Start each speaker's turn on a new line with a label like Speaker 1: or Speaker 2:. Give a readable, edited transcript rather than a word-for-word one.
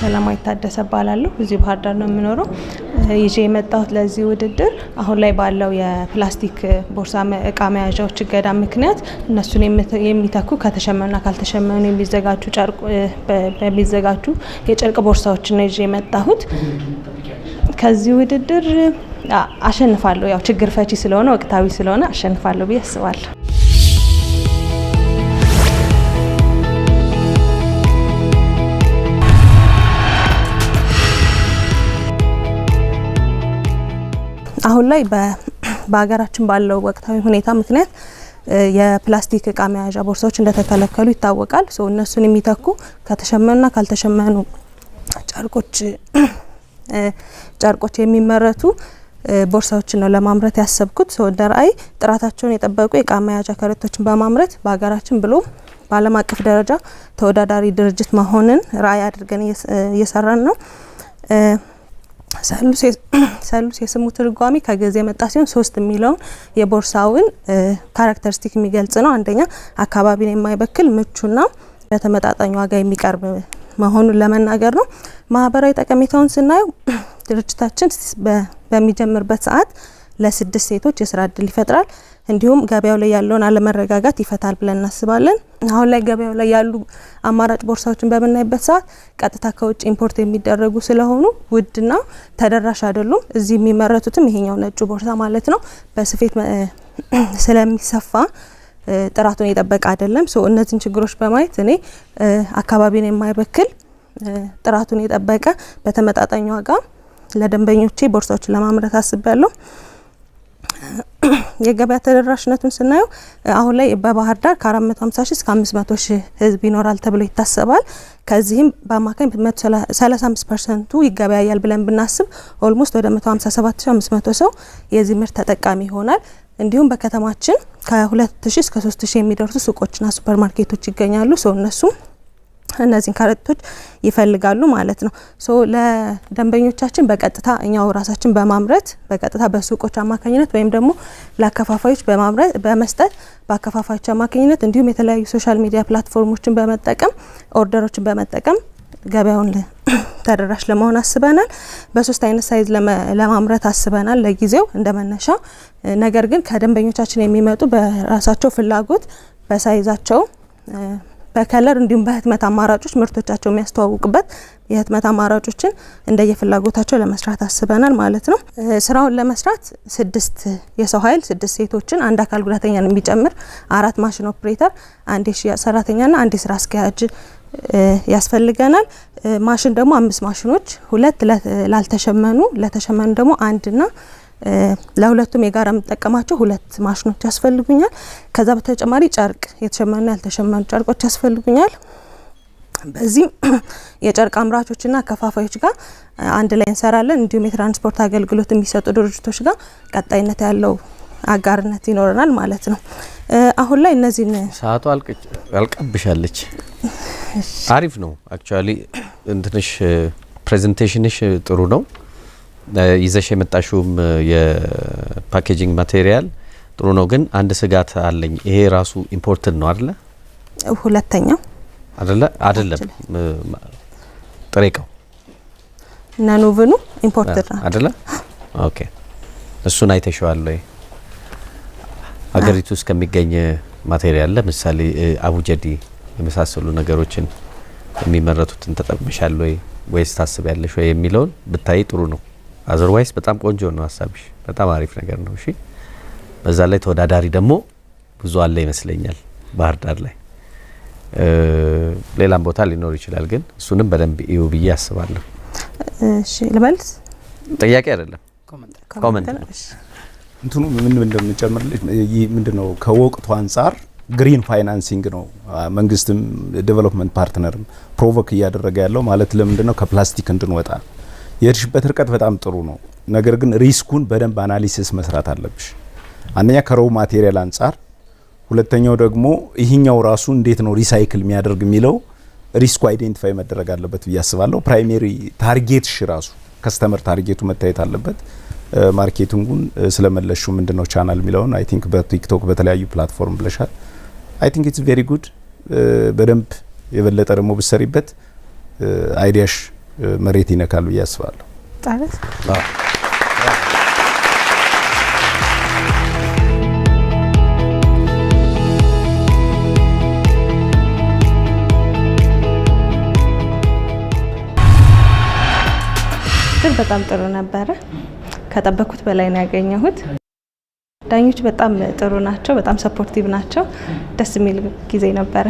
Speaker 1: ሰላማዊ ታደሰ ባላለው እዚህ ባህር ዳር ነው የምኖረው። ይዤ የመጣሁት ለዚህ ውድድር አሁን ላይ ባለው የፕላስቲክ ቦርሳ እቃ መያዣዎች እገዳ ምክንያት እነሱን የሚተኩ ከተሸመኑና ካልተሸመኑ በሚዘጋጁ የጨርቅ ቦርሳዎች ነው ይዤ የመጣሁት። ከዚህ ውድድር አሸንፋለሁ። ያው ችግር ፈቺ ስለሆነ ወቅታዊ ስለሆነ አሸንፋለሁ ብዬ አስባለሁ። አሁን ላይ በሀገራችን ባለው ወቅታዊ ሁኔታ ምክንያት የፕላስቲክ እቃ መያዣ ቦርሳዎች እንደተከለከሉ ይታወቃል። እነሱን የሚተኩ ከተሸመኑና ካልተሸመኑ ጨርቆች የሚመረቱ ቦርሳዎችን ነው ለማምረት ያሰብኩት። እንደ ራዕይ ጥራታቸውን የጠበቁ የእቃ መያዣ ከረጢቶችን በማምረት በሀገራችን ብሎ በዓለም አቀፍ ደረጃ ተወዳዳሪ ድርጅት መሆንን ራዕይ አድርገን እየሰራን ነው። ሰሉስ የስሙ ትርጓሜ ከግዕዝ የመጣ ሲሆን 3 የሚለውን የቦርሳውን ካራክተሪስቲክ የሚገልጽ ነው። አንደኛ አካባቢን የማይበክል ምቹና በተመጣጣኝ ዋጋ የሚቀርብ መሆኑን ለመናገር ነው። ማህበራዊ ጠቀሜታውን ስናየው ድርጅታችን በሚጀምርበት ሰዓት ለ6 ሴቶች የስራ እድል ይፈጥራል። እንዲሁም ገበያው ላይ ያለውን አለመረጋጋት ይፈታል ብለን እናስባለን። አሁን ላይ ገበያው ላይ ያሉ አማራጭ ቦርሳዎችን በምናይበት ሰዓት ቀጥታ ከውጭ ኢምፖርት የሚደረጉ ስለሆኑ ውድና ተደራሽ አይደሉም። እዚህ የሚመረቱትም ይሄኛው ነጩ ቦርሳ ማለት ነው በስፌት ስለሚሰፋ ጥራቱን የጠበቀ አይደለም። እነዚህን ችግሮች በማየት እኔ አካባቢን የማይበክል ጥራቱን የጠበቀ በተመጣጣኝ ዋጋ ለደንበኞቼ ቦርሳዎችን ለማምረት አስቤያለሁ። የገበያ ተደራሽነቱን ስናየው አሁን ላይ በባህር ዳር ከ450 ሺህ እስከ 500 ሺህ ህዝብ ይኖራል ተብሎ ይታሰባል። ከዚህም በአማካኝ 35% ይገበያያል ብለን ብናስብ ኦልሞስት ወደ 157500 ሰው የዚህ ምርት ተጠቃሚ ይሆናል። እንዲሁም በከተማችን ከ2000 እስከ 3000 የሚደርሱ ሱቆችና ሱፐርማርኬቶች ይገኛሉ። እነሱም እነዚህን ከረጢቶች ይፈልጋሉ ማለት ነው። ለደንበኞቻችን በቀጥታ እኛው ራሳችን በማምረት በቀጥታ በሱቆች አማካኝነት ወይም ደግሞ ለአከፋፋዮች በመስጠት በአከፋፋዮች አማካኝነት እንዲሁም የተለያዩ ሶሻል ሚዲያ ፕላትፎርሞችን በመጠቀም ኦርደሮችን በመጠቀም ገበያውን ተደራሽ ለመሆን አስበናል። በ3 አይነት ሳይዝ ለማምረት አስበናል ለጊዜው እንደመነሻ። ነገር ግን ከደንበኞቻችን የሚመጡ በራሳቸው ፍላጎት በሳይዛቸው በከለር እንዲሁም በህትመት አማራጮች ምርቶቻቸው የሚያስተዋውቁበት የህትመት አማራጮችን እንደየፍላጎታቸው ለመስራት አስበናል ማለት ነው። ስራውን ለመስራት 6 የሰው ኃይል 6 ሴቶችን፣ 1 አካል ጉዳተኛን የሚጨምር 4 ማሽን ኦፕሬተር፣ 1 የሽያጭ ሰራተኛና 1 የስራ አስኪያጅ ያስፈልገናል። ማሽን ደግሞ 5 ማሽኖች፣ 2 ለተሸመኑ ደግሞ 1ና ለሁለቱም የጋራ የምጠቀማቸው 2 ማሽኖች ያስፈልጉኛል። ከዛ በተጨማሪ ጨርቅ የተሸመኑ ያልተሸመኑ ጨርቆች ያስፈልጉኛል። በዚህ የጨርቅ አምራቾችና አከፋፋዮች ጋር አንድ ላይ እንሰራለን። እንዲሁም የትራንስፖርት አገልግሎት የሚሰጡ ድርጅቶች ጋር ቀጣይነት ያለው አጋርነት ይኖረናል ማለት ነው። አሁን ላይ እነዚህን
Speaker 2: ሰዓቱ አልቀብሻለች። አሪፍ ነው። አክቹአሊ እንትንሽ ፕሬዘንቴሽንሽ ጥሩ ነው። ይዘሽ የመጣሽውም የፓኬጂንግ ማቴሪያል ጥሩ ነው። ግን አንድ ስጋት አለኝ። ይሄ ራሱ ኢምፖርትድ ነው አይደለ?
Speaker 1: ሁለተኛው
Speaker 2: አይደለም ጥሬ እቃው
Speaker 1: ናኖቭኑ ኢምፖርትድ ነው
Speaker 2: አይደለ? ኦኬ። እሱን አይተሽዋል ወይ? ሀገሪቱ ውስጥ ከሚገኝ ማቴሪያል ለምሳሌ አቡጀዲ የመሳሰሉ ነገሮችን የሚመረቱትን ተጠቅመሻል ወይ ወይስ ታስቢያለሽ ወይ የሚለውን ብታይ ጥሩ ነው። አዘርዋይስ በጣም ቆንጆ ነው ሀሳብሽ። በጣም አሪፍ ነገር ነው። እሺ፣ በዛ ላይ ተወዳዳሪ ደግሞ ብዙ አለ ይመስለኛል ባህር ዳር ላይ። ሌላም ቦታ ሊኖር ይችላል፣ ግን እሱንም በደንብ እዩ ብዬ አስባለሁ።
Speaker 1: እሺ፣ ልበልስ?
Speaker 2: ጥያቄ አይደለም፣ ኮሜንት ነው።
Speaker 3: እንትኑ ምን እንደምንጨምርልሽ ምንድነው ከወቅቱ አንፃር ግሪን ፋይናንሲንግ ነው መንግስትም ዴቨሎፕመንት ፓርትነርም ፕሮቮክ እያደረገ ያለው ማለት ለምንድነው ከፕላስቲክ እንድንወጣ የርሽበት ርቀት በጣም ጥሩ ነው። ነገር ግን ሪስኩን በደንብ አናሊሲስ መስራት አለብሽ። አንደኛ ከሮው ማቴሪያል አንፃር፣ ሁለተኛው ደግሞ ይሄኛው ራሱ እንዴት ነው ሪሳይክል የሚያደርግ የሚለው ሪስኩ አይዴንቲፋይ መደረግ አለበት ብዬ አስባለሁ። ፕራይሜሪ ታርጌትሽ ራሱ ከስተመር ታርጌቱ መታየት አለበት። ማርኬቲንጉን ስለመለሹ ምንድነው ቻናል የሚለውን አይ ቲንክ በቲክቶክ በተለያዩ ፕላትፎርም ብለሻል። አይ ቲንክ ኢትስ ቬሪ ጉድ። በደንብ የበለጠ ደግሞ ብሰሪበት አይዲያሽ መሬት ይነካል ብዬ አስባለሁ።
Speaker 1: ጣለስ በጣም ጥሩ ነበረ። ከጠበኩት በላይ ነው ያገኘሁት። ዳኞች በጣም ጥሩ ናቸው፣ በጣም ሰፖርቲቭ ናቸው። ደስ የሚል ጊዜ ነበረ።